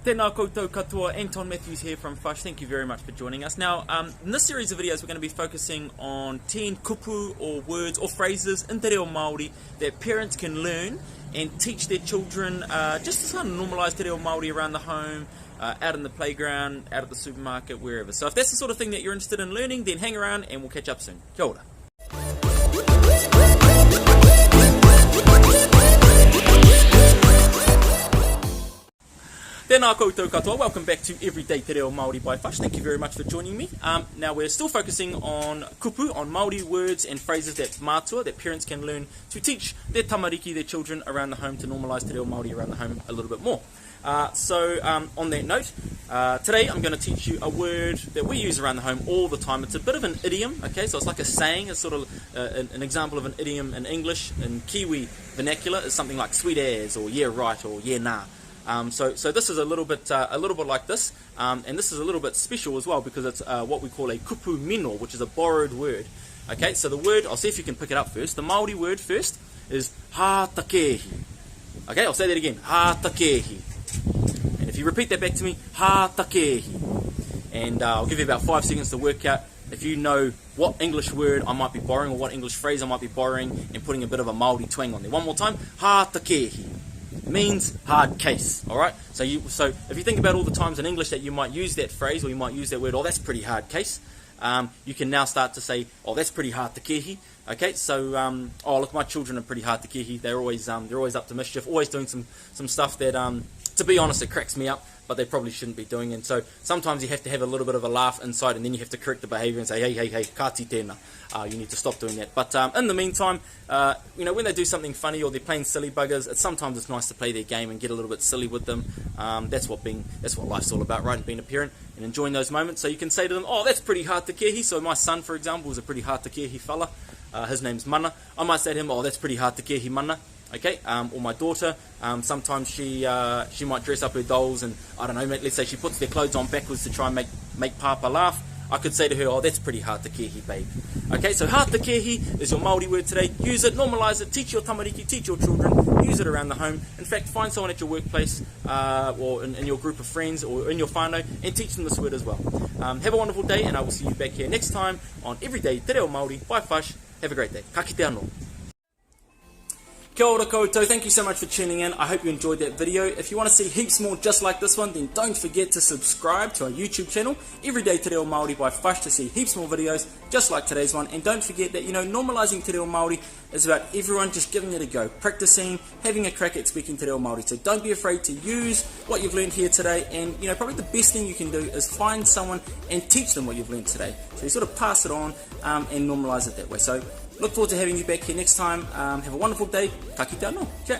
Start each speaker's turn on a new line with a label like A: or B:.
A: Tēnā koutou katoa, Anton Matthews here from Fush. Thank you very much for joining us. Now, in this series of videos, we're going to be focusing on 10 kupu or words or phrases in te reo Māori that parents can learn and teach their children just to kind of normalise te reo Māori around the home, out in the playground, out at the supermarket, wherever. So if that's the sort of thing that you're interested in learning, then hang around and we'll catch up soon. Kia ora. Tēnā koutou katoa, welcome back to Everyday Te Reo Māori by Fush. Thank you very much for joining me. Now we're still focusing on kupu, on Māori words and phrases that mātua, that parents can learn to teach their tamariki, their children around the home, to normalise Te Reo Māori around the home a little bit more. On that note, today I'm going to teach you a word that we use around the home all the time. It's a bit of an idiom, okay, so it's like a saying. It's sort of an example of an idiom in English. In Kiwi vernacular, it's something like sweet as, or yeah right, or yeah nah. So this is a little bit like this, and this is a little bit special as well because it's what we call a kupu mino, which is a borrowed word. Okay, so the word, I'll see if you can pick it up first. The Māori word first is Hātakēhi. Okay, I'll say that again, Hātakēhi. And if you repeat that back to me, Hātakēhi. And I'll give you about 5 seconds to work out if you know what English word I might be borrowing or what English phrase I might be borrowing and putting a bit of a Māori twang on there. One more time, Hātakēhi. Means hard case, alright? So if you think about all the times in English that you might use that phrase or you might use that word, oh that's pretty hard case, you can now start to say, oh that's pretty Hātakēhi. Okay, so oh look, my children are pretty Hātakēhi. They're always up to mischief, always doing some stuff that to be honest it cracks me up, but they probably shouldn't be doing. And so sometimes you have to have a little bit of a laugh inside, and then you have to correct the behaviour and say, hey, kāti tēnā, you need to stop doing that. But in the meantime, when they do something funny or they're playing silly buggers, sometimes it's nice to play their game and get a little bit silly with them. That's what life's all about, right? And being a parent and enjoying those moments. So you can say to them, oh, that's pretty Hātakēhi. So my son, for example, was a pretty Hātakēhi fella. His name's Mana. I might say to him, oh, that's pretty Hātakēhi Mana. Okay, or my daughter, sometimes she might dress up her dolls and, I don't know, let's say she puts their clothes on backwards to try and make Papa laugh. I could say to her, oh, that's pretty Hātakēhi, babe. Okay, so Hātakēhi is your Māori word today. Use it, normalise it, teach your tamariki, teach your children, use it around the home. In fact, find someone at your workplace or in your group of friends or in your whānau and teach them this word as well. Have a wonderful day, and I will see you back here next time on Everyday Te Reo Māori by Fush. Have a great day. Ka kite anō. Kia ora koutou, thank you so much for tuning in. I hope you enjoyed that video. If you want to see heaps more just like this one, then don't forget to subscribe to our YouTube channel, Everyday Te Reo Māori by Fush, to see heaps more videos just like today's one. And don't forget that, normalising Te Reo Māori is about everyone just giving it a go, practicing, having a crack at speaking Te Reo Māori. So don't be afraid to use what you've learned here today, and probably the best thing you can do is find someone and teach them what you've learned today. So you sort of pass it on and normalise it that way. So look forward to having you back here next time. Have a wonderful day. Ka kite anō. Ciao.